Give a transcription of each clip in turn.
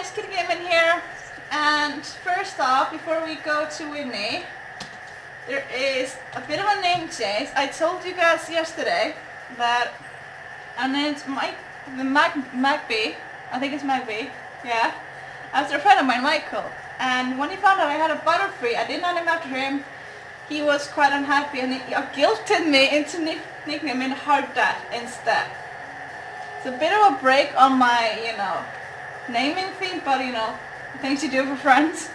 guys, Kid Game in here. And first off, before we go to Whitney, there is a bit of a name change. I told you guys yesterday that our name's Magby. I think it's Magby. Yeah. After a friend of mine, Michael. And when he found out I had a Butterfree, I did not name after him. He was quite unhappy and he guilted me into nicknaming him Hard Dad instead. It's a bit of a break on my, naming thing, but things you do for friends.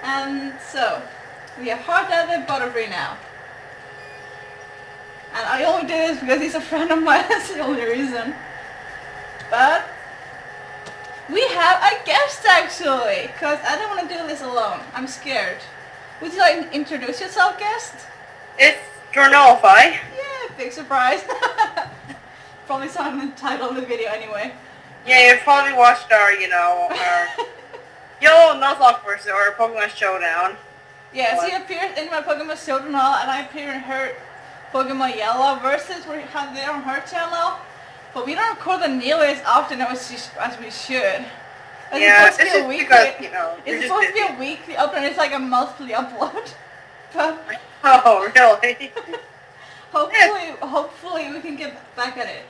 And so, we have Hard Dad and Butterfree now. And I only did this because he's a friend of mine, that's the only reason. But, we have a guest actually, because I don't want to do this alone. I'm scared. Would you like to introduce yourself, guest? It's Jornolify. Yeah, big surprise. Probably saw in the title of the video anyway. Yeah, you've probably watched our Yellow Nuzlocke versus or Pokemon Showdown. Yes, he appeared in my Pokemon Showdown and I appear in her Pokemon Yellow versus we have there on her channel. But we don't record them nearly as often as we should. Yeah, this is because, it's supposed to be a weekly upload and it's like a monthly upload. But oh, really? hopefully we can get back at it.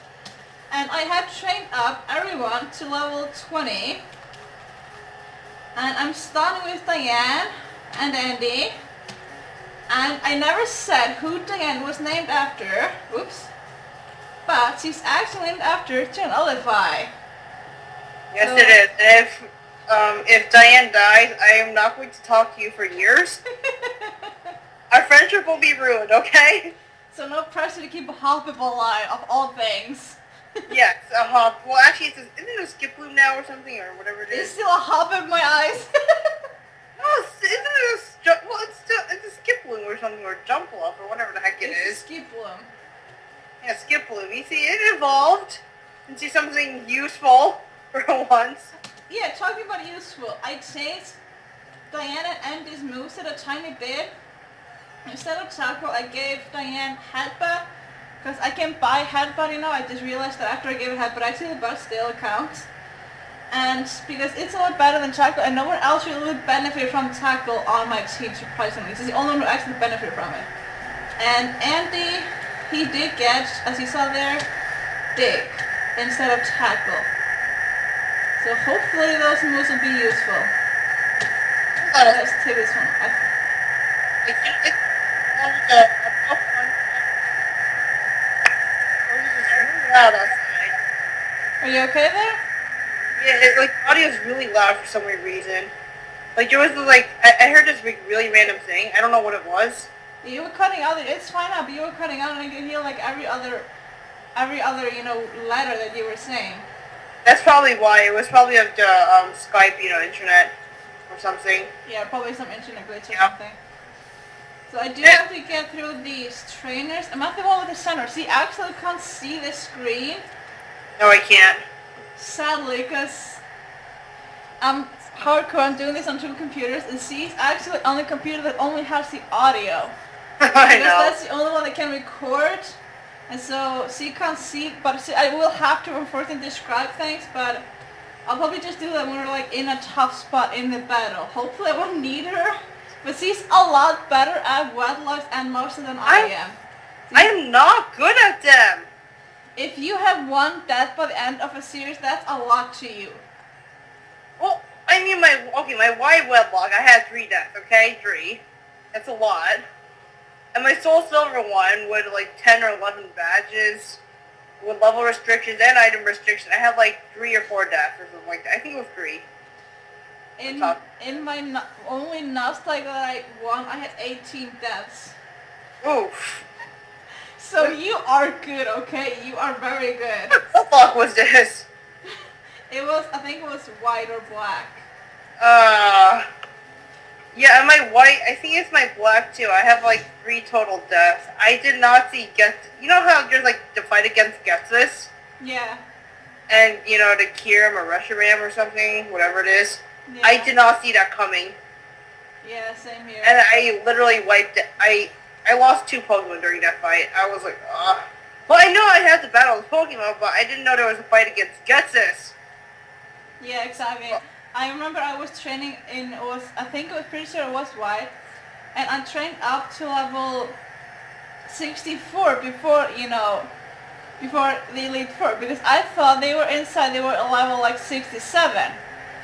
And I have trained up everyone to level 20. And I'm starting with Diane and Andy. And I never said who Diane was named after. Oops. But she's actually named after Jornolify. Yes, so, it is. And if Diane dies, I am not going to talk to you for years. Our friendship will be ruined, okay? So no pressure to keep a Hoppip alive, of all things. Yes, a Hop. Well, actually, isn't it a Skip Bloom now or something, or whatever it is? It's still a Hoppip in my eyes. No, isn't it it's a Skip Bloom or something, or Jumpluff, or whatever the heck it is. It's Skip Bloom. Yeah, Skip Bloom. You see, it evolved into something useful for once. Yeah, talking about useful, I changed Diana and Andy's moveset a tiny bit. Instead of tackle, I gave Diane headbutt, because I can buy headbutt, I just realized that after I gave it headbutt, actually the butt still counts. And because it's a lot better than tackle, and no one else really benefit from tackle on my team, surprisingly. This is the only one who actually benefit from it. And Andy, he did get, as you saw there, dig instead of tackle. So hopefully those moves will be useful. Let's take this one. Are you okay there? Yeah, audio is really loud for some weird reason. There was I heard this really random thing. I don't know what it was. You were cutting out. It's fine now, but you were cutting out, and I could hear every other letter that you were saying. That's probably why. It was probably of the Skype, internet or something. Yeah, probably some internet glitch or something. So I do have to get through these trainers. I'm not the one with the center. See, I actually can't see the screen. No, I can't. Sadly, because I'm hardcore. I'm doing this on 2 computers, and she's actually on the computer that only has the audio. I know. That's the only one that can record. And so she can't see, but I will have to unfortunately describe things, but I'll probably just do that when we're in a tough spot in the battle. Hopefully I won't need her, but she's a lot better at wetlights and motion than I am. I am not good at them. If you have 1 death by the end of a series, that's a lot to you. Well, I mean my wide wedlock, I had 3 deaths, okay? 3. That's a lot. And my Soul Silver one with 10 or 11 badges, with level restrictions and item restrictions, I had 3 or 4 deaths or something like that. I think it was 3. In my only Nuzlocke that I won, I had 18 deaths. Oof. So you are good, okay? You are very good. What Nuzlocke was this? I think it was white or black. Yeah, and my white, I think it's my black too. I have 3 total deaths. I did not see you know how there's the fight against Getsus? Yeah. And, the Kyurem or Reshiram or something, whatever it is. Yeah. I did not see that coming. Yeah, same here. And I literally wiped it. I lost 2 Pokemon during that fight. I was like, ugh. Well, I know I had to battle with Pokemon, but I didn't know there was a fight against Getsus. Yeah, exactly. I remember I was training I think it was pretty sure it was white, and I trained up to level 64 before the Elite Four, because I thought they were inside, they were at level like 67.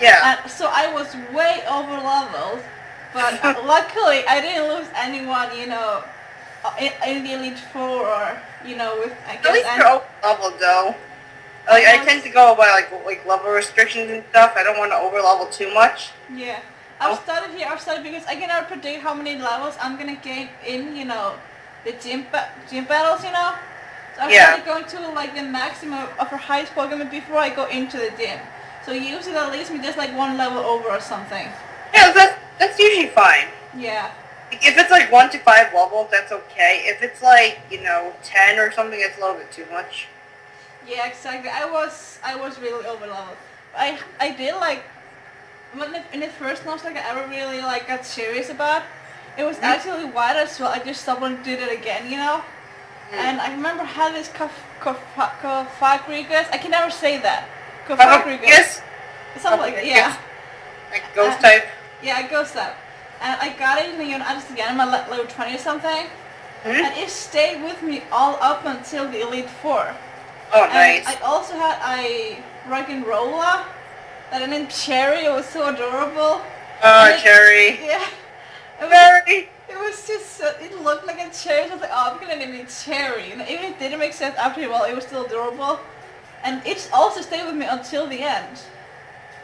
Yeah. And so I was way over leveled, but luckily I didn't lose anyone, in the Elite Four, or, with, I At guess, least you're over leveled though. Like I tend to go by like level restrictions and stuff. I don't want to over level too much. Yeah. I've started because I can never predict how many levels I'm gonna gain in, the gym battles, So I started going to like the maximum of her highest Pokemon before I go into the gym. So usually that leaves me just like one level over or something. Yeah, that's usually fine. Yeah. If it's like 1 to 5 levels, that's okay. If it's like 10 or something, it's a little bit too much. Yeah, exactly. I was really over leveled. I did like in the first Nuzlocke I ever really like got serious about. It was actually white as well. I just stopped and did it again, And I remember how this Kofagrigus, I can never say that. Kofagrigus? Something like that, yeah. Like ghost type? Yeah, ghost type. And I got it in the again, my level 20 or something. And it stayed with me all up until the Elite Four. Oh, and nice. I also had a Rock'n'Rolla that named Cherry. It was so adorable. Oh, Cherry. Yeah. Cherry. It was just, it looked like a cherry. So I was like, oh, I'm gonna name it Cherry. And even if it didn't make sense after a while, it was still adorable. And it also stayed with me until the end.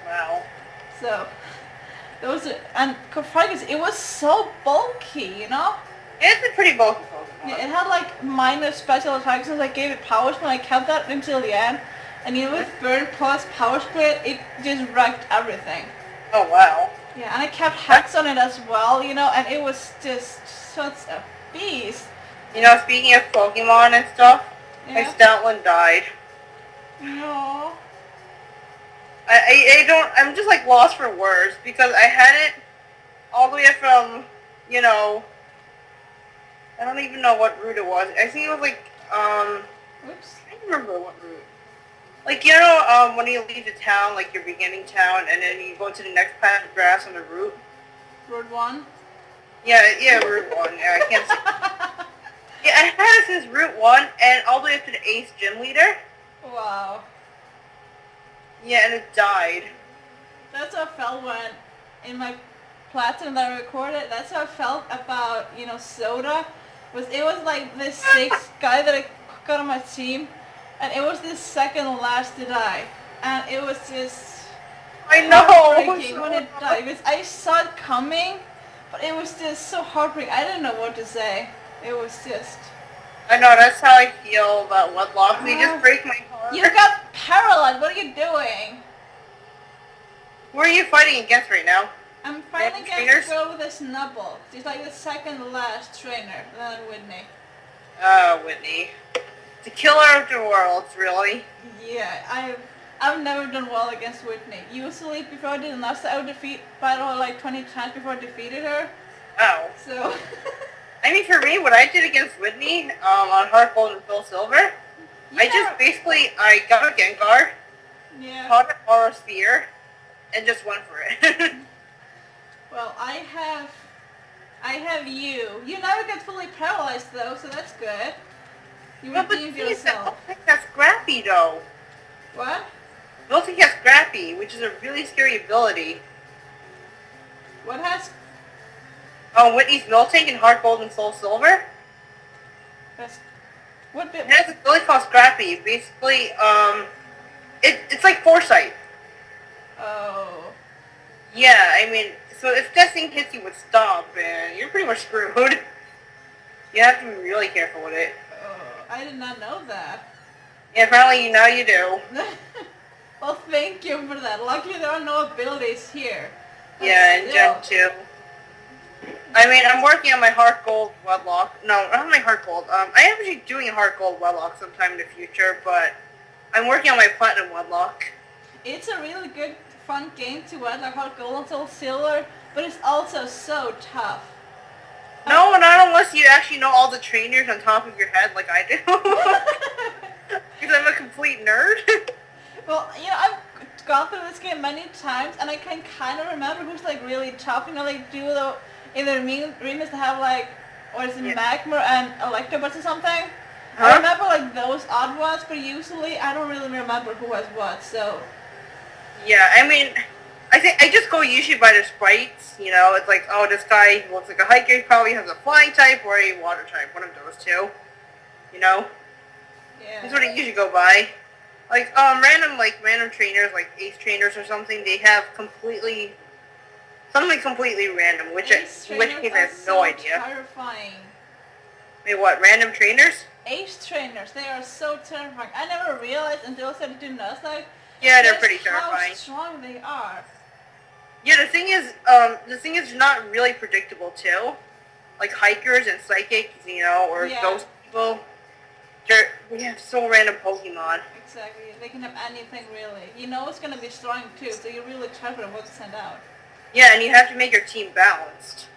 Wow. So, and Kofagrigus, it was so bulky, It's a pretty bulky Pokemon. Yeah, it had like minor special attacks, so I gave it Power Spin. I kept that until the end. And with Burn plus Power Spin, it just wrecked everything. Oh, wow. Yeah, and I kept Hex on it as well, and it was just such a beast. Speaking of Pokemon and stuff, my Yeah. Stoutland died. No. I'm just like lost for words because I had it all the way from, I don't even know what route it was. I think it was like, Oops. I don't remember what route. Like, when you leave the town, like your beginning town, and then you go to the next patch of grass on the route. Route 1? Yeah, Route 1. Yeah, I can't see. Yeah, I had it since Route 1 and all the way up to the 8th gym leader. Wow. Yeah, and it died. That's how I felt when, in my platinum that I recorded, that's how I felt about, Soda. It was like the 6th guy that I got on my team, and it was the second last to die. And it was just I know! heartbreaking when it died, because I saw it coming, but it was just so heartbreaking. I didn't know what to say. It was just... I know, that's how I feel about Wedlock. They just break my heart. You got paralyzed. What are you doing? Who are you fighting against right now? I'm fighting against a girl with a snubble. She's like the second last trainer, than Whitney. Oh, Whitney. The killer of the worlds, really. Yeah, I've never done well against Whitney. Usually, before I did the last, I would battle her like 20 times before I defeated her. Oh. So... I mean, for me, what I did against Whitney on Heart Gold and Soul Silver, I got a Gengar, caught an Aura Sphere, and just went for it. Well, I have you. You never get fully paralyzed though, so that's good. You redeemed yourself. Miltank has Scrappy though. What? Miltank has Scrappy, which is a really scary ability. What has? Whitney's Miltank in Heart Gold and Soul Silver. What bit? It has a ability called Scrappy. Basically, it's like Foresight. Oh. Yeah, I mean, so if that thing hits you with Stomp, man, you're pretty much screwed. You have to be really careful with it. Oh, I did not know that. Yeah, apparently now you do. Well, thank you for that. Luckily, there are no abilities here. But yeah, in Gen 2. I mean, I'm working on my Heart Gold Wedlock. No, not my Heart Gold. I'm actually doing a Heart Gold Wedlock sometime in the future, but I'm working on my Platinum Wedlock. It's a really good, fun game to Wedlock Heart Gold until Silver, but it's also so tough. No, not unless you actually know all the trainers on top of your head like I do. Because I'm a complete nerd. Well, I'm gone through this game many times, and I can kind of remember who's like really tough. You know, like do the in the remix they have like, or is it Magmar and Electabuzz or something? I remember like those odd ones, but usually I don't really remember who has what. So. Yeah, I mean, I think I just go usually by the sprites. You know, it's like, oh, this guy looks like a hiker. He probably has a flying type or a water type. One of those two. You know. Yeah. That's what I usually go by. Like random trainers, like ace trainers or something. They have something completely random, which case I have no idea. Terrifying. Wait, what? Random trainers? Ace trainers. They are so terrifying. I never realized until I started doing Nuzlocke. Yeah, they're pretty terrifying. How strong they are. Yeah, the thing is not really predictable too. Like hikers and psychics, you know, or ghost people. We have so random Pokemon. Exactly. They can have anything really. You know it's gonna be strong too, so you're really careful of what to send out. Yeah, and you have to make your team balanced.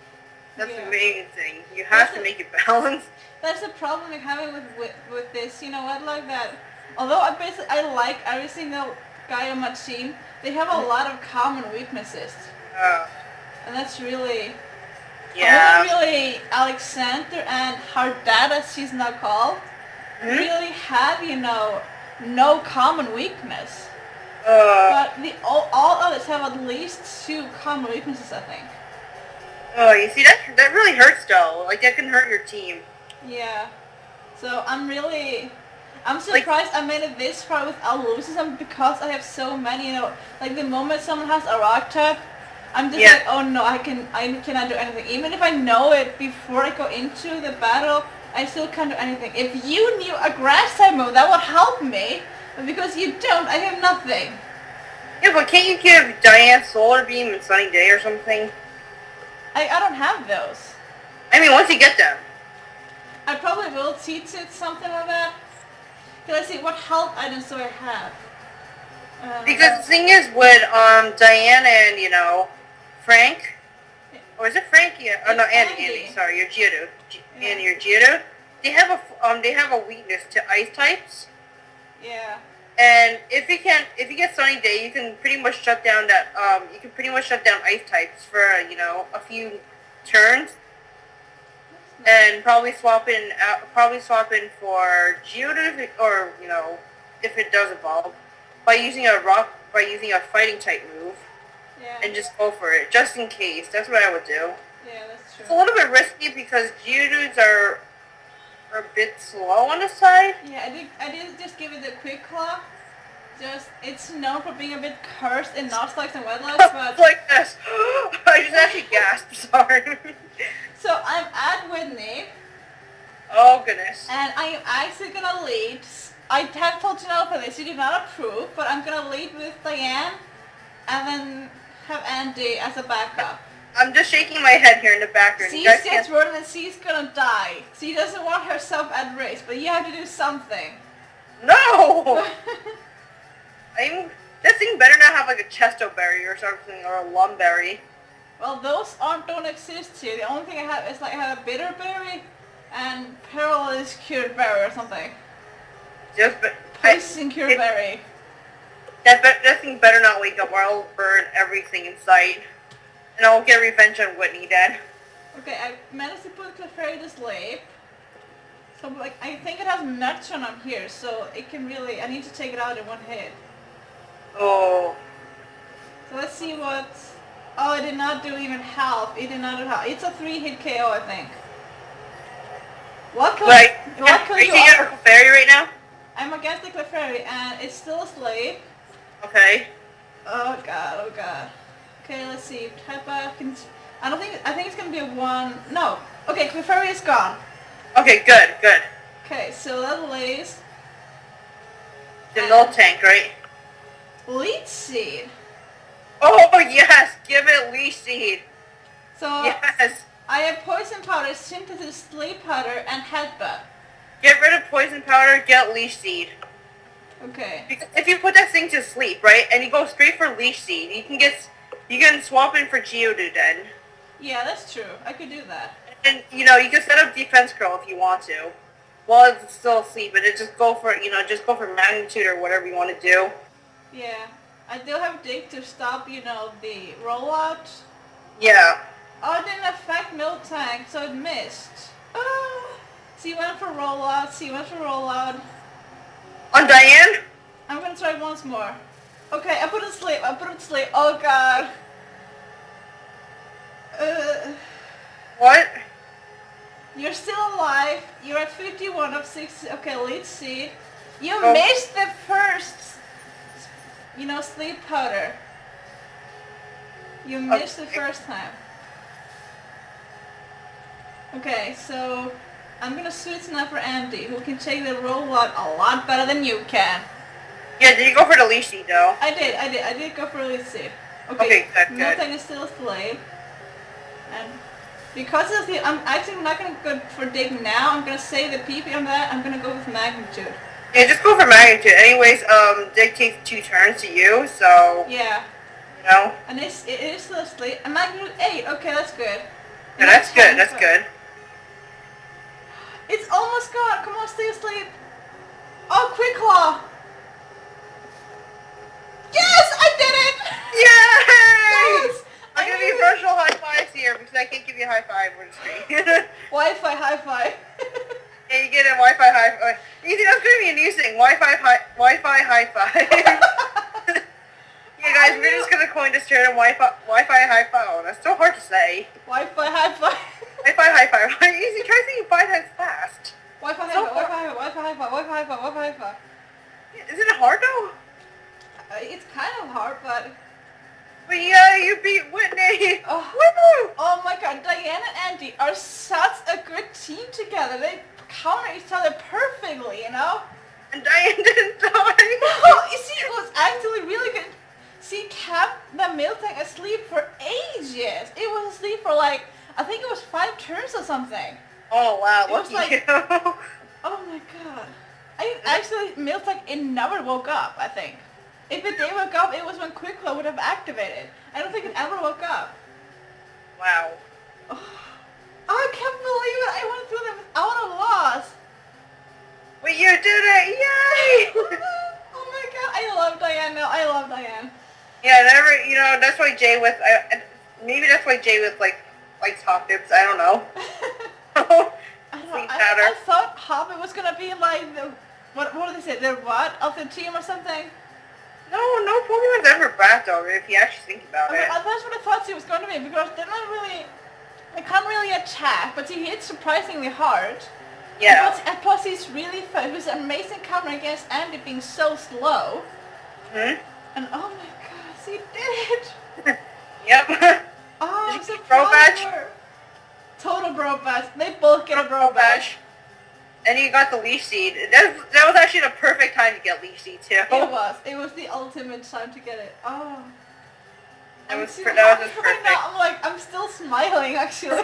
That's the main thing. You have to make it balanced. That's the problem I'm having with this. You know what, like that. Although I like every single guy on my team, they have a lot of common weaknesses. And that's really... Yeah. Really, Alexander and her dad, as she's now called, really have, you know, no common weakness. But all others have at least 2 common weaknesses, I think. Oh, you see, that really hurts, though. Like, that can hurt your team. Yeah. So I'm surprised I made it this far without losing them because I have so many, you know, like the moment someone has a rock type, I'm just like, oh no, I cannot do anything. Even if I know it before I go into the battle, I still can't do anything. If you knew a grass type move, that would help me. But because you don't, I have nothing. Yeah, but can't you give Diane Solar Beam and Sunny Day or something? I don't have those. I mean, once you get them. I probably will teach it something like that. Let's see, what health items do I have? Because the thing is, with Diana and, you know, Frank, or is it Frankie? Oh no, Andy. Sorry, your Geodude. And your Geodude, they have a weakness to ice types. Yeah. And if you get Sunny Day, you can pretty much shut down ice types for, you know, a few turns. And probably swap in for Geodude, or, you know, if it does evolve, by using a fighting type move. Yeah. And just go for it, just in case. That's what I would do. Yeah, that's true. It's a little bit risky because Geodudes are a bit slow on the side. Yeah, I did just give it a quick claw. It's known for being a bit cursed in Nuzlocke and Wedlocke, but... like this. I just actually gasped, sorry. So I'm at Whitney. Oh, goodness. And I am actually gonna lead. I have told you now for this, you did not approve, but I'm gonna lead with Diane, and then have Andy as a backup. I'm just shaking my head here in the background. She gets worried that she's gonna die. She doesn't want herself at risk, but you have to do something. No! That thing better not have like a Chesto Berry or something, or a Lumberry. Well, those don't exist here. The only thing I have is like I have a Bitter Berry and Perilous Cured Berry or something. Poison Cured Berry. That thing better not wake up or I'll burn everything in sight. And I'll get revenge on Whitney then. Okay, I managed to put Clefairy to sleep. So like, I think it has Nutron on here, so it can really, I need to take it out in one hit. Oh. So let's see what, oh, it did not do even half. It did not do half. It's a 3-hit KO, I think. What could, are you taking out a Clefairy right now? I'm against the Clefairy and it's still asleep. Okay. Oh god, oh god. Okay, let's see. Type I think it's gonna be a 1. No. Okay, Clefairy is gone. Okay, good. Okay, so that lays the null tank, right? Leech Seed. Oh yes, give it Leech Seed. So yes. I have Poison Powder, Synthesis, Sleep Powder, and Headbutt. Get rid of Poison Powder, get Leech Seed. Okay. Because if you put that thing to sleep, right, and you go straight for Leech Seed, you can swap in for Geodude then. Yeah, that's true. I could do that. And, you know, you can set up Defense Curl if you want to. While it's still asleep, but just go for, you know, just go for Magnitude or whatever you want to do. Yeah. I do have dig to stop, you know, the rollout. Yeah. Oh, it didn't affect milk tank, so it missed. Oh. C went for rollout, C went for rollout. On Diane? I'm gonna try once more. Okay, I put it to sleep, Oh god. What? You're still alive. You're at 51 of 60. Okay, lead seed. You Oh. missed the first, you know, sleep powder. You missed the first time. Okay, so I'm gonna switch now for Andy, who can take the rollout a lot better than you can. Yeah, did you go for the leash seed though? I did go for lead seed. Okay, good. Nothing is still a slave. And because of the, I'm actually not gonna go for dig now. I'm gonna save the PP on that. I'm gonna go with magnitude. Yeah, just go for magnitude. Anyways, dig takes 2 turns to you, so Yeah. you know. And it is still asleep. And magnitude 8. Okay, that's good. Yeah, that's good. That's good. It's almost gone. Come on, stay asleep. Oh, quick claw. Yes, I did it. Yay! Yes. I'm gonna be virtual high fives here because I can't give you a high five with a screen. Wi-Fi high five. Yeah, you get a Wi-Fi high five. You think that's gonna be a new thing? Wi-Fi high five. Yeah, guys, we're just gonna coin this term Wi-Fi high five. Oh, that's so hard to say. Wi-Fi high five. Wi-Fi high five. Easy. Try saying 5 times fast. Wi-Fi high So five. Wi-Fi high five. Wi-Fi high five. Wi-Fi high five. Wi-Fi high five. Isn't it hard though? It's kind of hard, but. But yeah, you beat Whitney. Oh. Woo! Oh my God, Diane and Andy are such a good team together. They counter each other perfectly, you know. And Diane didn't die. No, you see, it was actually really good. She kept the milk tank asleep for ages. It was asleep for like, I think it was 5 turns or something. Oh wow, It was lucky like- you. Oh my God. Milk tank, it never woke up, I think. If it did wake up, it was when Quick Claw would have activated. I don't think it ever woke up. Wow. Oh, I can't believe it. I went through them without a loss. Well, you did it! Yay! Oh my God, I love Diane now. I love Diane. Yeah, never. You know, that's why Jay with maybe that's why Jay with likes hot dips. I don't know. I thought Hobbit was gonna be like the what did they say? The what of the team or something? No Pokemon's ever bad though. If you actually think about it. That's what I thought she was going to be because they're not really. They can't really attack, but she hits surprisingly hard. Yeah. And plus he's really fast. It was an amazing counter against Andy being so slow. Hmm. And oh my God, she did it! Yep. Oh, Did I'm you so get bro proud badge? of her. Total bro badge. They both get a bro badge. And you got the leaf seed. That was actually the perfect time to get leaf seed too. It was the ultimate time to get it. Oh. That was just Right perfect. now, I'm still smiling actually.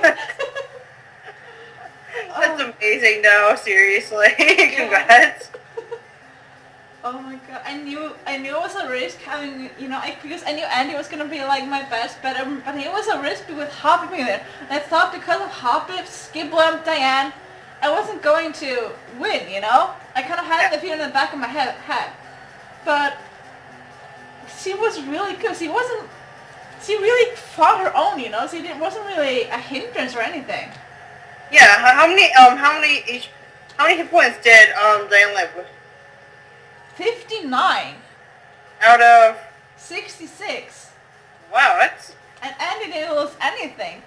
That's amazing though, seriously. Congrats. Oh my God, I knew it was a risk having, you know, because I knew Andy was gonna be like my best bet, but it was a risk with Hoppy being there. And I thought because of Hoppy, Skibble, Diane, I wasn't going to win, you know? I kind of had the feeling in the back of my head. But she was really good. She really fought her own, you know? It wasn't really a hindrance or anything. Yeah, how many hit points did Diane live with? 59. Out of 66. wow, that's And Andy didn't lose anything.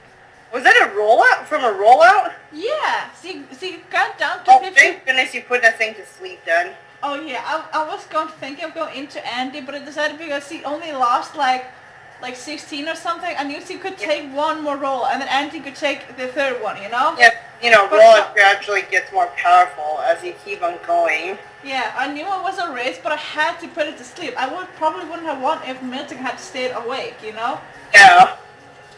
was that a rollout from a rollout? Yeah, she got down to Oh, 50. thank goodness you put that thing to sleep then. Oh yeah, I was thinking of going into Andy, but I decided because she only lost like 16 or something, I knew she could take one more roll, and then Andy could take the third one, you know? Yeah, you know, rollout gradually gets more powerful as you keep on going. Yeah, I knew it was a race, but I had to put it to sleep. I probably wouldn't have won if Milton had stayed awake, you know? Yeah.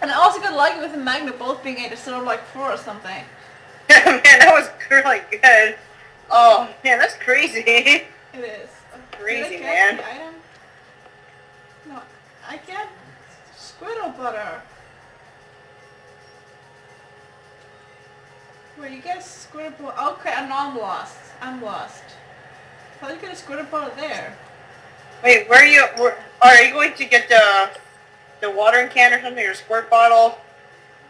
And I also got lucky with the Magna both being 8 instead of like 4 or something. Man, that was really good. Oh, man, that's crazy. It is. Crazy, Did I man. get the item? No, I get squirrel butter. Wait, you get squirrel butter. Okay, and now I'm lost. I thought you get a squirrel butter there. Wait, where are you? Are you going to get the watering can or something, or squirt bottle?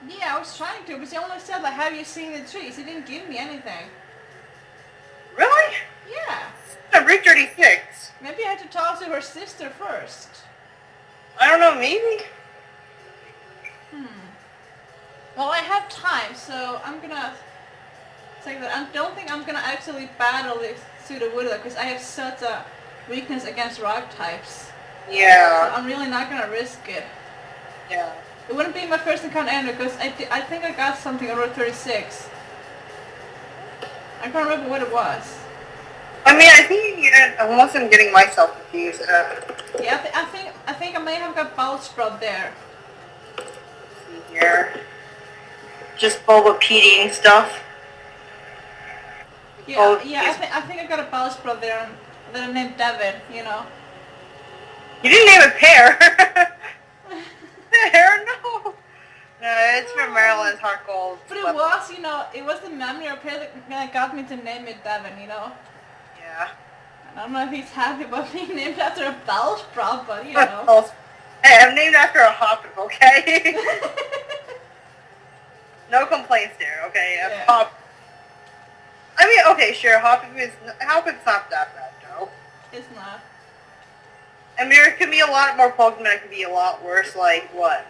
Yeah, I was trying to, but she only said, like, have you seen the trees? He didn't give me anything. Really? Yeah. I'm Route 36. Maybe I had to talk to her sister first. I don't know, maybe? Well, I have time, so I'm gonna take that. I don't think I'm gonna actually battle this Sudowoodo because I have such a weakness against rock types. So Yeah. I'm really not gonna risk it. Yeah. It wouldn't be my first encounter anyway because I think I got something on Route 36. I can't remember what it was. I mean, I think unless I'm getting myself confused. Yeah, I think I may have got Bellsprout there. Let's see here. Just Bulba PDing stuff. Yeah, I think I got a Bellsprout there that I named Devin, you know. You didn't name a pear. Pear? No. No, it's from Maryland's Heart Gold. But it was, you know, it was the memory of pear that got me to name it Devin, you know. Yeah. I don't know if he's happy about being named after a Bellsprout, but you know. Hey, I'm named after a Hoppip, okay? No complaints there, okay? Yeah. Hop. I mean, okay, sure, Hoppip's not that bad, though. It's not. I mean, there could be a lot more Pokemon that could be a lot worse, like, what?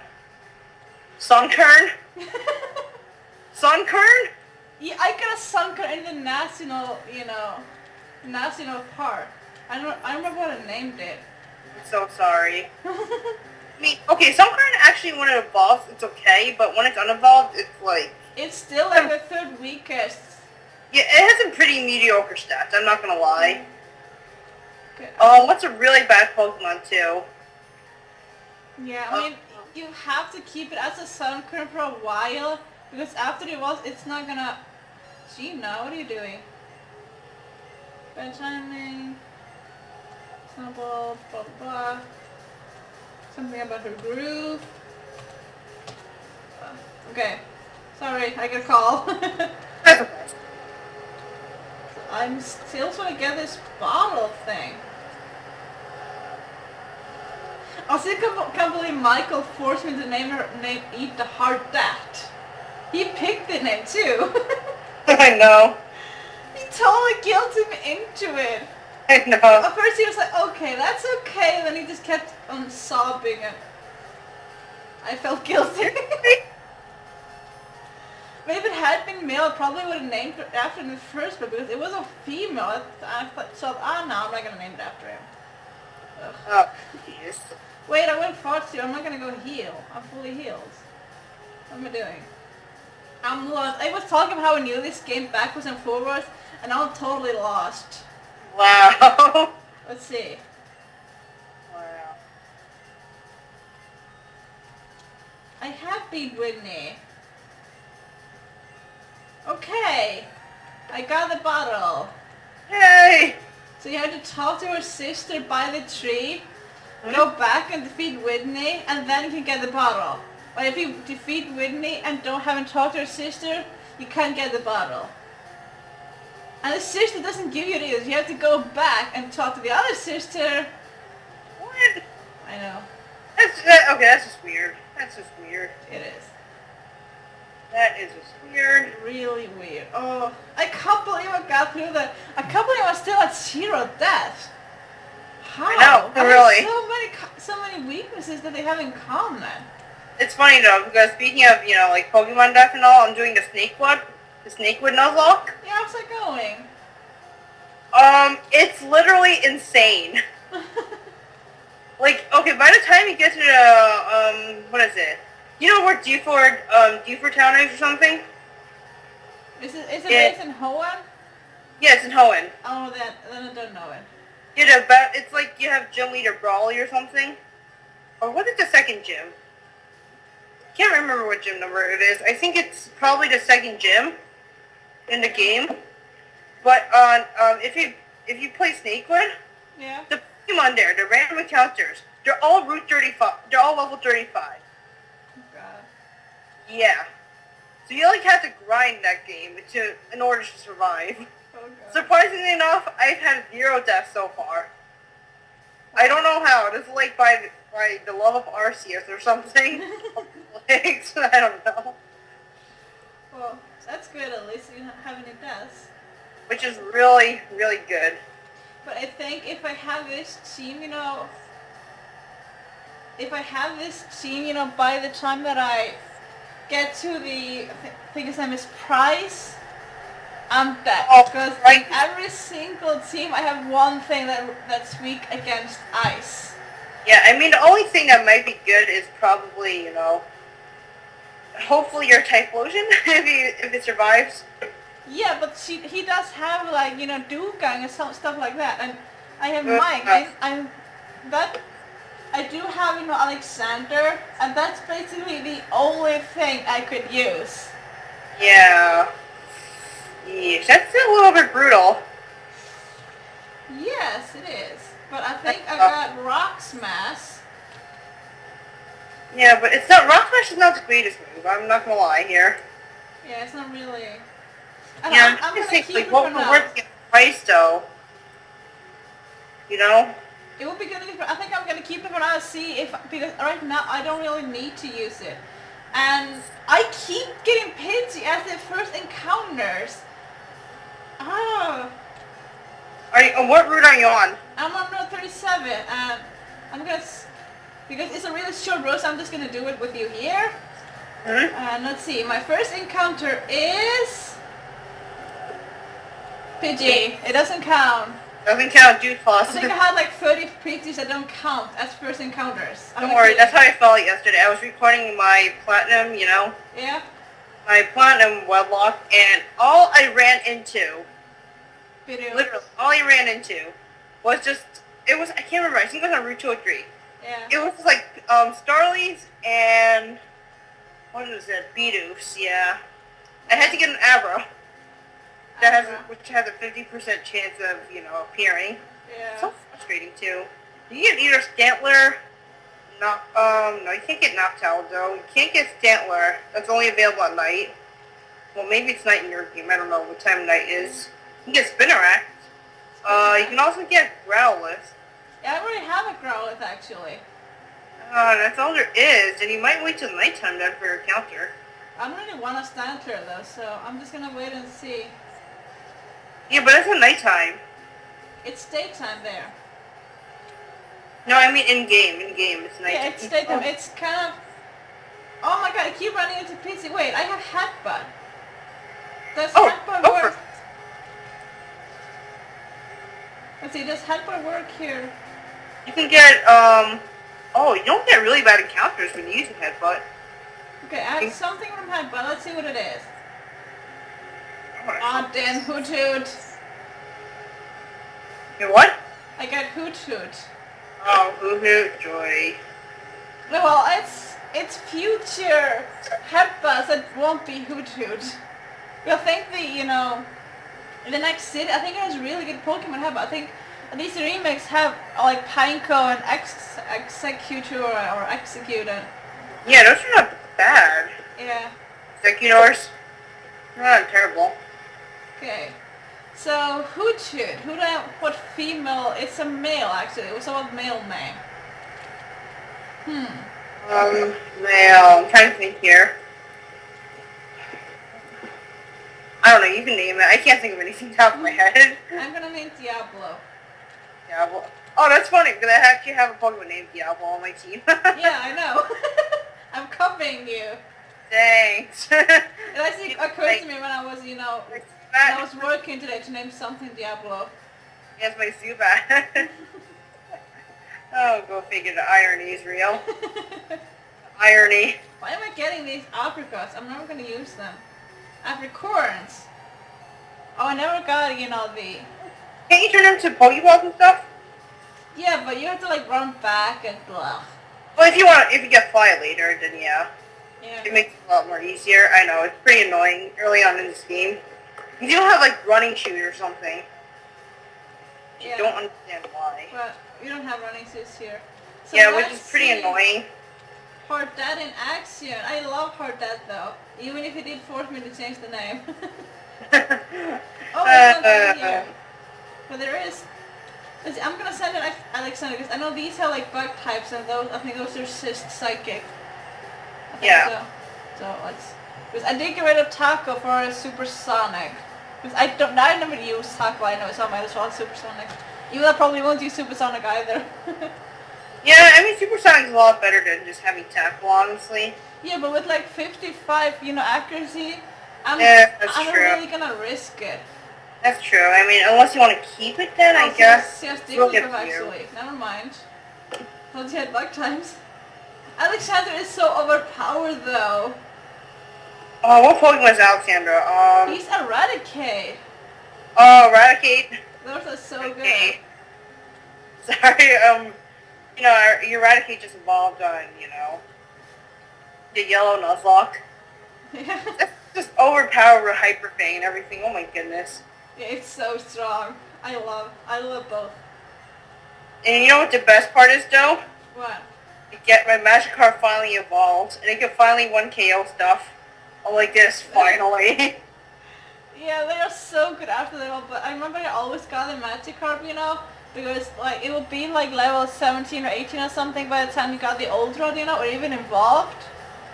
Sunkern? Sunkern? Yeah, I got a Sunkern in the national, you know, national park. I don't remember what I named it. I'm so sorry. I mean, okay, Sunkern actually when it evolves, it's okay, but when it's unevolved, it's like... It's still like the third weakest. Yeah, it has some pretty mediocre stats, I'm not gonna lie. Okay. What's a really bad Pokemon, too? Yeah, I mean, you have to keep it as a Sunkern for a while, because after it evolves, it's not gonna... Gina, what are you doing? Bad timing... Snowball, blah blah blah. Something about her groove. Okay. Sorry, I get a call. That's okay. I'm still trying to get this bottle thing. I still can't believe Michael forced me to name Eat the Heart that. He picked the name too. I know. He totally guilted me into it. I know. At first he was like, okay, that's okay, and then he just kept on sobbing and I felt guilty. But if it had been male, I probably would have named it after him in the first place because it was a female. I thought, no, I'm not going to name it after him. Ugh. Oh, jeez. Wait, I went forward too. I'm not going to go heal. I'm fully healed. What am I doing? I'm lost. I was talking about how I knew this game backwards and forwards, and now I'm totally lost. Wow. Let's see. Wow. I have beat Whitney. Okay. I got the bottle. Yay! So you have to talk to her sister by the tree, go back and defeat Whitney, and then you can get the bottle. But if you defeat Whitney and haven't talked to her sister, you can't get the bottle. And the sister doesn't give you it either. You have to go back and talk to the other sister. What? I know. Okay, that's just weird. That's just weird. It is. That is just weird. Really weird. Oh, I can't believe I got through that. I can't believe I'm still at 0 deaths. How? I know, I really. have so many weaknesses that they have in common. It's funny though, because speaking of, you know, like Pokemon death and all, I'm doing the Snakewood Nuzlocke. Yeah, how's that going? It's literally insane. Like, okay, by the time you get to the, what is it? You know where Dewford Town is or something? Is it based in Hoenn? Yeah, it's in Hoenn. Oh, then I don't know it. It's like you have Gym Leader Brawly or something. Or what is the second gym? Can't remember what gym number it is. I think it's probably the second gym in the game. But if you play Snakewood, Yeah. the Pokemon there, the random encounters, they're all Route 35. They're all level 35. God. Yeah. So you like have to grind that game in order to survive. Oh God. Surprisingly enough, I've had 0 deaths so far. I don't know how. It is like by the love of Arceus or something. Legs. I don't know. Well, that's good at least you having it does. Which is really, really good. But I think if I have this team, by the time that I get to the, I think his name is Price, I'm dead. Oh, Because right. in every single team I have one thing that's weak against ice. Yeah, I mean, the only thing that might be good is probably, hopefully your Typhlosion, if it survives. Yeah, but he does have like, Dugang and stuff like that. And I have Uh, Mike. I do have, Alexander, and that's basically the only thing I could use. Yeah. Yeesh, that's a little bit brutal. Yes, it is. But I think I got Rock Smash. Yeah, but it's not. Rock Smash is not the greatest move. I'm not gonna lie here. Yeah, it's not really. Yeah, I'm just gonna think keep like it what for would now. work against Price though. It would be good if I think I'm gonna keep it for now. See because right now I don't really need to use it, and I keep getting Pidgey as the first encounters. Oh. What route are you on? I'm on route 37, and I'm gonna, because it's a really short road, so I'm just gonna do it with you here. Mm-hmm. And let's see, my first encounter is Pidgey. It doesn't count. Doesn't count, dude. I think I had like 30 Pidgeys that don't count as first encounters. Don't worry, that's how I felt yesterday. I was recording my platinum, Yeah. my platinum wedlock, and all I ran into. Bidoo. Literally, all I ran into was I can't remember, I think it was on Route 203. Yeah. It was just like, Starlies and, what is it, Beedoof, yeah. I had to get an Abra, which has a 50% chance of, appearing. Yeah. So frustrating, too. You get either Stantler, no, you can't get Noctowl, though. You can't get Stantler, that's only available at night. Well, maybe it's night in your game, I don't know what time night is. You can get Spinarak. You can also get Growlithe. Yeah, I already have a Growlithe actually. That's all there is, and you might wait till nighttime then for your counter. I don't really want a Stantler though, so I'm just gonna wait and see. Yeah, but that's at nighttime. It's daytime there. No, I mean in-game, it's nighttime. Yeah, it's daytime. It's kind of... Oh my god, I keep running into Pidgey. Wait, I have Headbutt. Does Headbutt work? Let's see, does Headbutt work here? You can get, you don't get really bad encounters when you use a Headbutt. Okay, I have something from Headbutt. Let's see what it is. Oh, damn, Hoot Hoot. You what? I got Hoot Hoot. Oh, Hoot Hoot, joy. No, well, it's future Headbutts that won't be Hoot Hoot. I think in the next city, I think it has really good Pokemon Headbutt. I think these remakes have like Pineco and Executor or Executor. Yeah, those are not bad. Yeah. Executors, not terrible. Okay. So Hoot Hoot. What female? It's a male actually. It was about male name. Male. I'm trying to think here. I don't know, you can name it. I can't think of anything top of my head. I'm gonna name Diablo. Diablo. Oh, that's funny, because I actually have a Pokemon named Diablo on my team. Yeah, I know. I'm copying you. Thanks. It actually occurred to me when I was, when I was working today to name something Diablo. Yes, my Zubat. Oh, go figure, the irony is real. Irony. Why am I getting these apricots? I'm never gonna use them. Apricorns. Oh, I never got, the... Can't you turn them into Pokeballs and stuff? Yeah, but you have to, run back and blah. Well, if you get Fly later, then yeah. Yeah. It makes it a lot more easier. I know, it's pretty annoying early on in this game. You don't have, running shoes or something. Yeah. I don't understand why. But we don't have running shoes here. So Yeah, which is pretty annoying. Hardad in action. I love Hardad though. Even if he did force me to change the name. Oh, it's not here. But there is. I'm gonna send it Alexander because I know these have like bug types and those I think those are psychic. I think Yeah. so let's because I did get rid of Taco for a supersonic. Because I never use Taco anyway, so I might as well supersonic. Even though I probably won't use supersonic either. Yeah, I mean, Supersonic's a lot better than just having tackle, honestly. Yeah, but with like 55, accuracy, Yeah, that's I'm not true. really gonna risk it. That's true. I mean, unless you want to keep it, then I guess. Yes, We'll Diglett get to you. actually. Never mind. Once you had bug times. Alexander is so overpowered though. Oh, what Pokemon is Alexandra? He's Eradicate. Oh, Eradicate. Those are so Okay. Sorry, your Eradicate just evolved on, the yellow Nuzlocke. good. Yeah. That's just overpowered with Hyper Fang and everything. Oh my goodness. Yeah, it's so strong. I love both. And you know what the best part is, though? What? My Magikarp finally evolved, and it can finally 1KO stuff. I'm like this, finally. Yeah, they are so good after they all, but I remember I always got the Magikarp, because like it would be like level 17 or 18 or something by the time you got the old rod, or even evolved.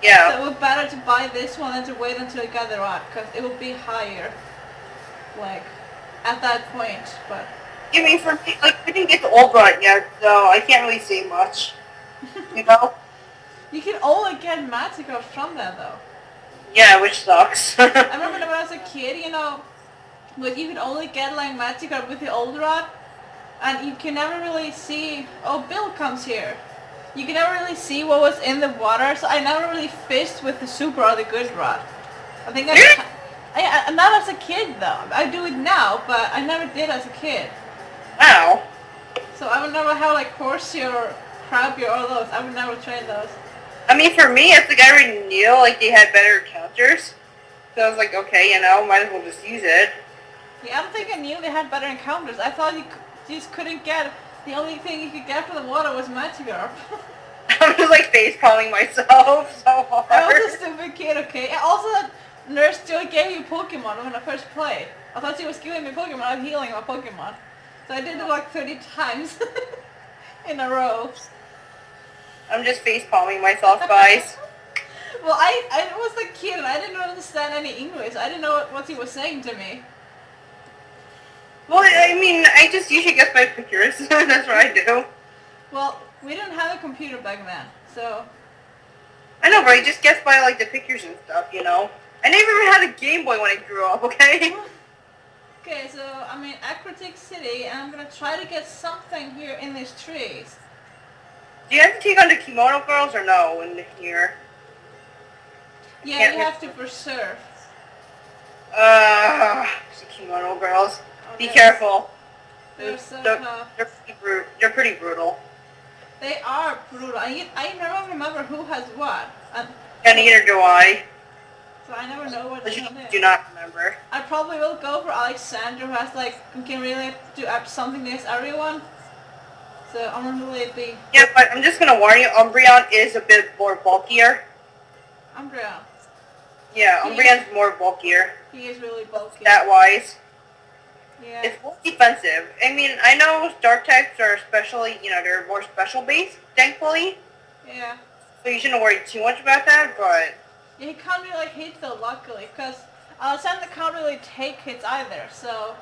Yeah. So it would be better to buy this one than to wait until you got the rod, because it would be higher, like, at that point, but... I mean, for me, like, we didn't get the old rod yet, so I can't really say much. You know? You can only get Magikarp from that, though. Yeah, which sucks. I remember when I was a kid, but you could only get, like, Magikarp with the old rod, and you can never really see... Oh, Bill comes here. You can never really see what was in the water, so I never really fished with the super or the good rod. I think not as a kid, though. I do it now, but I never did as a kid. Wow. So I would never have, like, Horsey or Krabby or all those. I would never trade those. I mean, for me, I think I already knew, like, they had better counters. So I was like, okay, might as well just use it. Yeah, I don't think I knew they had better encounters. I thought you just couldn't get... The only thing you could get from the water was Magikarp. I'm just, like, face-palming myself so hard. I was a stupid kid, okay? And also, that Nurse Joy gave you Pokemon when I first played. I thought she was giving me Pokemon, I'm healing my Pokemon. So I did it like 30 times in a row. I'm just face-palming myself, guys. Well, I was a kid and I didn't understand any English. I didn't know what he was saying to me. Well, I mean, I just usually guess by pictures. That's what I do. Well, we didn't have a computer back then, so... I know, but I just guess by, like, the pictures and stuff, I never even had a Game Boy when I grew up, okay? Okay, so I'm in Aquatic City and I'm gonna try to get something here in these trees. Do you have to take on the Kimono Girls or no in here? Yeah, you have to preserve. The Kimono Girls. Be Okay. careful. They're so tough. They're pretty brutal. They are brutal. I never remember who has what. And neither do I. So I never know what I the hell it do is. not remember. I probably will go for Alexander who has who can really do something against everyone. So I'm gonna really be... Yeah, but I'm just gonna warn you, Umbreon is a bit more bulkier. Umbreon. Yeah, Umbreon's more bulkier. He is really bulky. Stat-wise. Yeah. It's more defensive. I mean, I know Dark types are especially, they're more special based, thankfully. Yeah. So you shouldn't worry too much about that, but... Yeah, he can't really hit though, luckily, because Alexander can't really take hits either, so...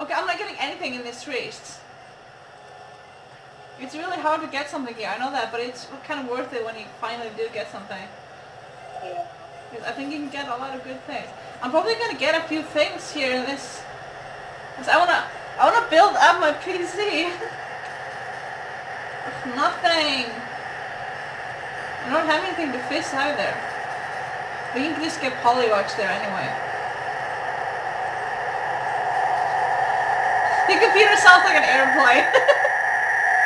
Okay, I'm not getting anything in these trees. It's really hard to get something here, I know that, but it's kind of worth it when you finally do get something. Yeah. Because I think you can get a lot of good things. I'm probably gonna get a few things here in this... Because I wanna build up my PC. Nothing. I don't have anything to fish either. But you can just get Poliwag there anyway. The computer sounds like an airplane.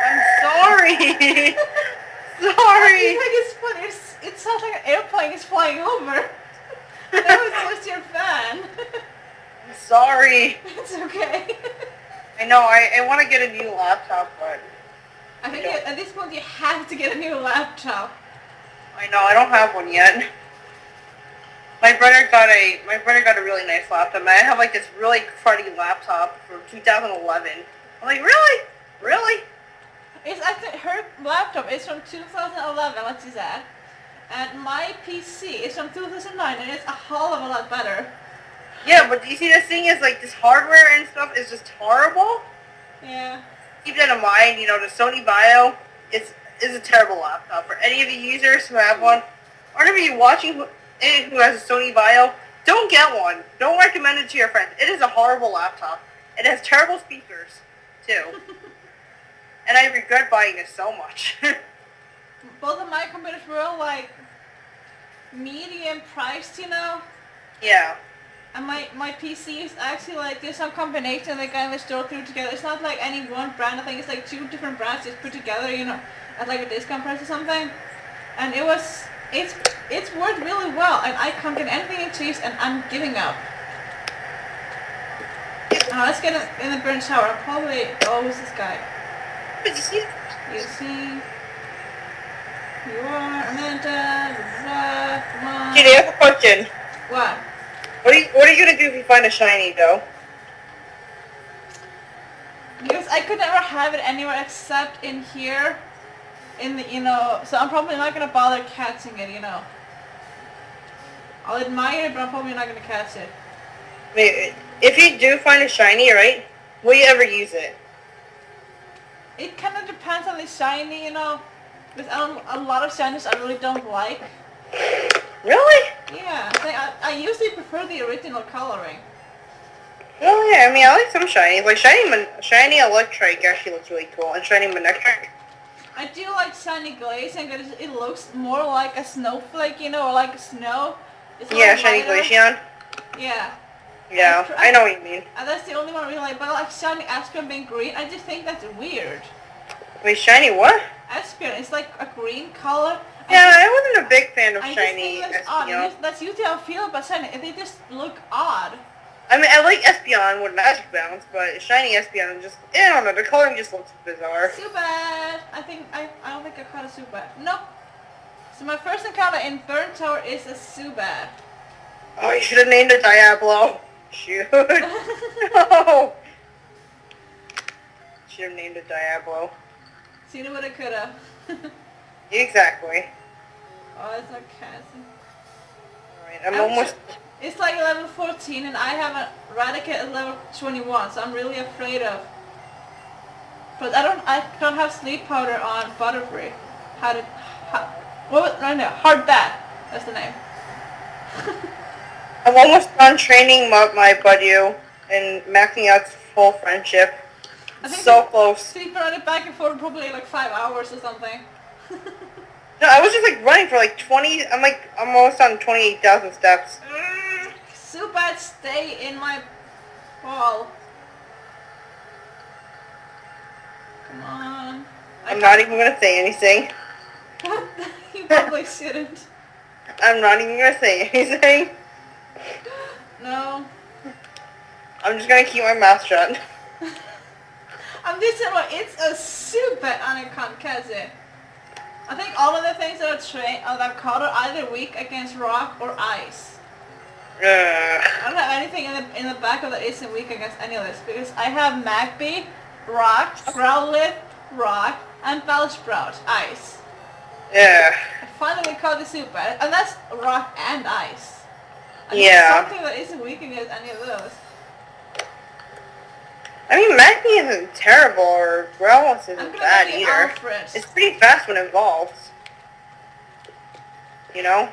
I'm sorry! Sorry! I think it's funny. It sounds like an airplane is flying over. That was just your fan. I'm sorry. It's okay. I know, I want to get a new laptop, but... I think at this point you have to get a new laptop. I know, I don't have one yet. My brother got a really nice laptop. And I have like this really cruddy laptop from 2011. I'm like, really? Really? It's actually her laptop is from 2011, what she said, and my PC is from 2009, and it's a hell of a lot better. Yeah, but you see, the thing is, like, this hardware and stuff is just horrible. Yeah. Keep that in mind. You know, the Sony Bio is a terrible laptop for any of the users who have one, or if you're watching who has a Sony Bio. Don't get one. Don't recommend it to your friends. It is a horrible laptop. It has terrible speakers too. And I regret buying it so much. Both of my computers were like medium priced, you know? Yeah. And my PC is actually like, there's some combination they kind of store through together. It's not like any one brand. I think it's like 2 different brands just put together, you know, at like a discount price or something. And it's worked really well, and I can't get anything in cheese, and I'm giving up. Let's get in the burn shower. I'm probably, oh, who's this guy? Did you see it? You see? You are Amanda. Come on. Jenny, I have a question. What? What are you gonna do if you find a shiny, though? Because I could never have it anywhere except in here, in the, you know, so I'm probably not gonna bother catching it, you know. I'll admire it, but I'm probably not gonna catch it. Wait, if you do find a shiny, right, will you ever use it? It kind of depends on the shiny, you know. Because a lot of shinies I really don't like. Really? Yeah, I usually prefer the original coloring. Well, yeah, I mean, I like some shinies. Like, shiny Electric actually looks really cool, and shiny Manectric. I do like shiny glazing because it looks more like a snowflake, you know, or like snow. It's Yeah, shiny lighter. Glaceon. Yeah. Yeah, I know what you mean. And that's the only one I really like. But like shiny Espeon being green, I just think that's weird. Wait, shiny what? Espeon, it's like a green color. Yeah, I wasn't a big fan of I shiny just think that's odd. Espeon. That's usually how I feel about shiny. They just look odd. I mean, I like Espeon with magic bounce, but shiny Espeon just, I don't know, the coloring just looks bizarre. Subat! I don't think I caught a Subat. Nope. So my first encounter in Burn Tower is a Subat. Oh, you should have named it Diablo. Shoot. No. Should have named it Diablo. See what I could have. Exactly. Oh, it's not Cassie. Alright, I'm almost... It's like level 14 and I have a Raticate at level 21, so I'm really afraid of. But I don't have sleep powder on Butterfree. What was, no, Hard Bat. That's the name. I'm almost done training my Budew and maxing out full friendship. I think So close. Sleep on it back and forth probably like 5 hours or something. No, I was just like running for like 20, I'm almost on 28,000 steps. Subat, stay in my ball. Come on. I'm not even going to say anything. What? You probably shouldn't. I'm not even going to say anything. No. I'm just going to keep my mouth shut. I'm just saying, it's a Subat and I can't catch it. I think all of the things that I've caught are either weak against rock or ice. I don't have anything in the back of that isn't weak against any of this because I have Magby, rock, Growlithe, rock, and Bellsprout, ice. Yeah. I finally caught the Subat, and that's rock and ice. I need Yeah. something that isn't weak against any of those. I mean, Magby isn't terrible, or Growlithe isn't bad get the either. Alfred. It's pretty fast when it evolves. You know?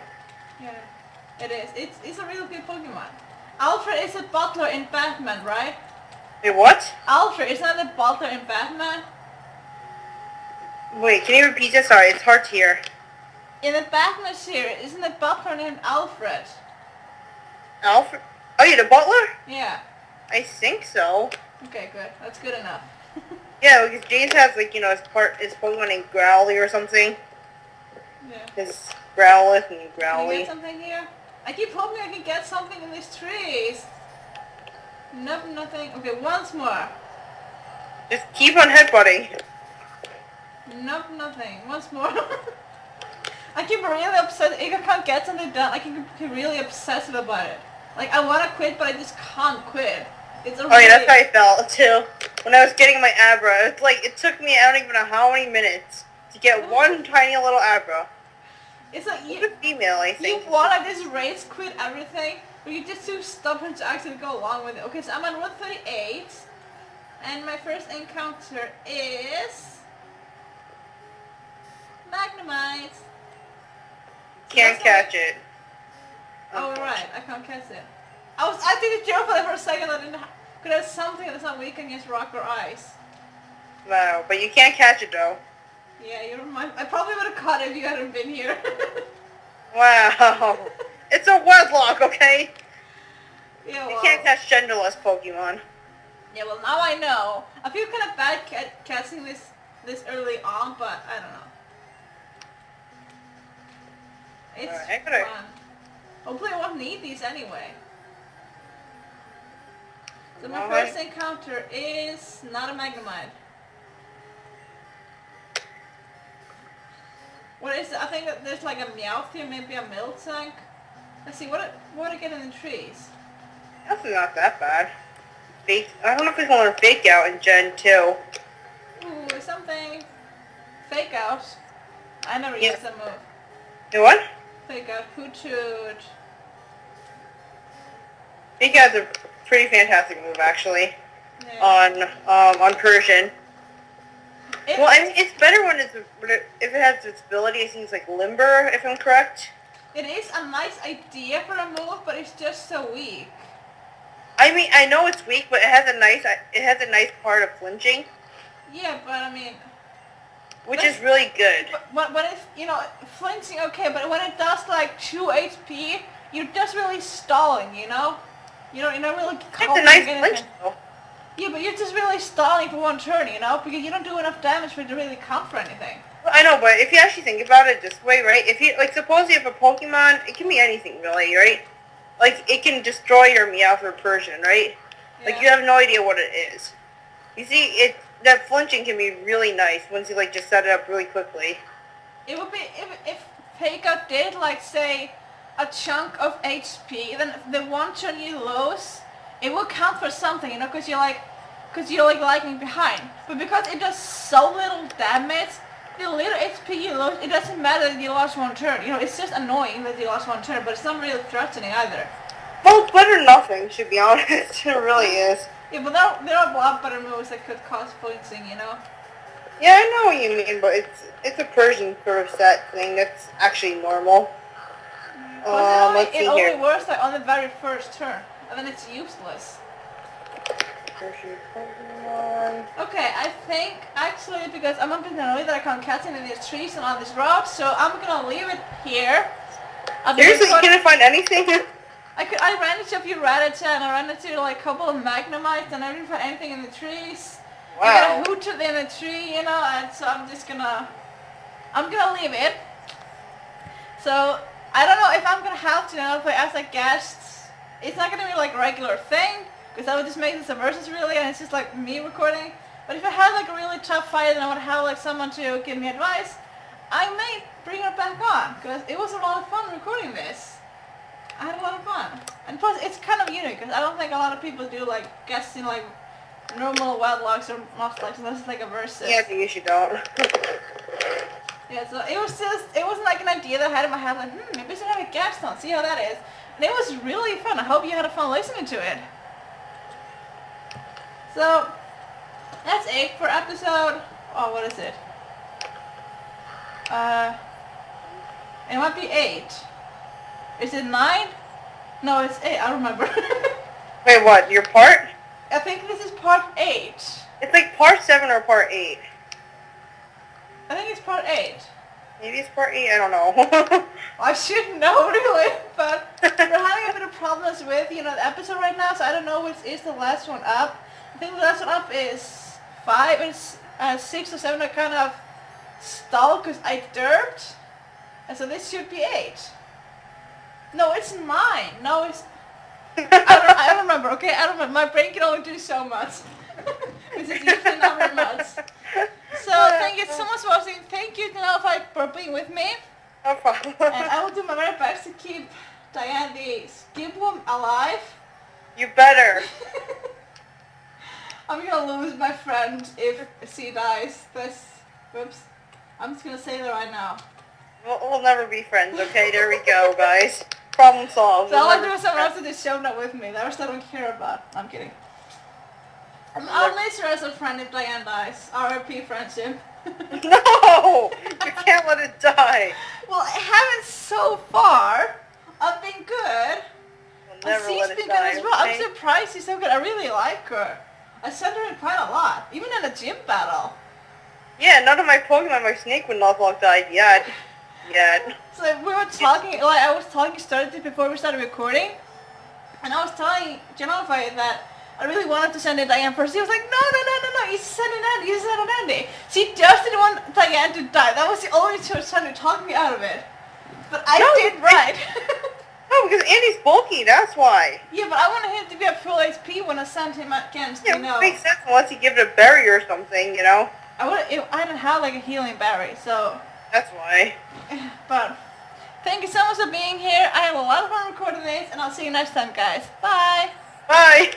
Yeah, it is. It's a real good Pokemon. Alfred is a butler in Batman, right? Wait, what? Alfred, isn't that the butler in Batman? Wait, can you repeat that? Sorry, it's hard to hear. In the Batman series, isn't the butler named Alfred? Alfred? Oh, yeah, the butler? Yeah. I think so. Okay, good. That's good enough. Yeah, because James has, like, you know, his Pokemon named Growly or something. Yeah. His Growlithe and Can I Growly. get something here? I keep hoping I can get something in these trees. Nope, nothing. Okay, once more. Just keep on headbutting. Nope, nothing. Once more. I get really upset if I can't get something done. I can get really obsessive about it. Like, I want to quit, but I just can't quit. It's a Oh yeah, that's how I felt too. When I was getting my Abra, it's like it took me I don't even know how many minutes to get one tiny little Abra. It's like It's a female, I think. You want to just rage quit everything, but you're just too stubborn to actually go along with it. Okay, so I'm on Route 38, and my first encounter is Magnemite. Can't catch it. Oh right, I can't catch it. I did it for a second. I didn't. Could have something that's not weak against rock or ice. No, but you can't catch it though. Yeah, you're my. I probably would have caught it if you hadn't been here. Wow. It's a wedlock, okay? Yeah, well, you can't catch genderless Pokemon. Yeah, well now I know. I feel kind of bad catching this early on, but I don't know. It's fun. Hopefully I won't need these anyway. So my first encounter is not a Magnemite. What is it? I think that there's like a Meowth here, maybe a Miltank. Let's see, what do I get in the trees? That's not that bad. I don't know if we can learn Fake Out in Gen 2. Ooh, something. Fake Out. I never used that move. Do what? Fake Out. Hoothoot. Fake Out's a pretty fantastic move, actually. Yeah. On Persian. Well, I mean, it's better when if it has its ability. I think it's like Limber, if I'm correct. It is a nice idea for a move, but it's just so weak. I mean, I know it's weak, but it has a nice part of flinching. Yeah, but I mean, which is really good. But if flinching, okay, but when it does like 2 HP, you're just really stalling, you know. You're not really. It's a nice flinch, though. Yeah, but you're just really stalling for one turn, you know, because you don't do enough damage for it to really count for anything. Well, I know, but if you actually think about it this way, right? If you suppose you have a Pokemon, it can be anything really, right? Like it can destroy your Meowth or Persian, right? Yeah. Like you have no idea what it is. You see, that flinching can be really nice once you just set it up really quickly. It would be if Fake Out did say a chunk of HP, then the one turn you lose, it will count for something, you know, because you're lagging behind. But because it does so little damage, the little HP you lose, it doesn't matter that you lost one turn. You know, it's just annoying that you lost one turn, but it's not really threatening either. Well, it's better than nothing, to be honest. It really is. Yeah, but there are a lot better moves that could cause flinching, you know. Yeah, I know what you mean, but it's a Persian sort of set thing that's actually normal. It only works on the very first turn, and then it's useless. Okay, I think actually because I'm a bit annoyed that I can't catch any of these trees and on this road, so I'm gonna leave it here. Seriously, you couldn't find anything? I ran into a few Rattata and I ran into a couple of Magnemites and I didn't find anything in the trees. Wow. I got a Hoothoot in the tree, you know, and so I'm gonna leave it. So I don't know if I'm gonna have to if I ask guests. It's not gonna be a regular thing. Because I would just make this a versus really, and it's just me recording. But if I had a really tough fight and I would have someone to give me advice, I may bring her back on. Because it was a lot of fun recording this. I had a lot of fun. And plus, it's kind of unique, because I don't think a lot of people do guests in normal wedlocks or Nuzlocke, unless it's a versus. Yeah, I think you don't. Yeah, so it wasn't an idea that I had in my head, maybe I should have a guest on, see how that is. And it was really fun. I hope you had fun listening to it. So, that's it for episode, what is it? It might be 8. Is it 9? No, it's 8, I don't remember. Wait, what, your part? I think this is part 8. It's part 7 or part 8. I think it's part 8. Maybe it's part 8, I don't know. I should know really, but we're having a bit of problems with, the episode right now, so I don't know which is the last one up. I think the last one up is 5 and 6 or 7 are kind of stalled because I derped. And so this should be 8. No, it's 9. No, it's... I don't remember, okay? I don't remember. My brain can only do so much. Which is usually not very much. So thank you so much for watching. Thank you, for being with me. No problem. And I will do my very best to keep Diane the Skibloom alive. You better. I'm gonna lose my friend if she dies. Whoops. I'm just gonna say that right now. We'll never be friends, okay? There we go, guys. Problem solved. So all I do is someone else in this show not with me. The rest I don't care about. I'm kidding. I'll miss her as a friend if Diane dies. RIP friendship. No! You can't let it die. Well, I haven't so far. I've been good. We'll And never she's let it been die, good as well. okay? I'm surprised she's so good. I really like her. I sent her in quite a lot. Even in a gym battle. Yeah, none of my Pokemon, my Snake would Nuzlocke died yet. So we were talking, like I was talking started before we started recording. And I was telling Jennifer that I really wanted to send in Diane first. He was like, no, you send it Andy, you send it Andy. She just didn't want Diane to die. That was the only reason she was trying to talk me out of it. But I did right. No, because Andy's bulky, that's why. Yeah, but I wanted him to be at full HP when I sent him against, Yeah, you know. it makes sense unless you give it a berry or something, you know? I didn't have like a healing berry, so. That's why. But thank you so much for being here. I had a lot of fun recording this, and I'll see you next time, guys. Bye. Bye.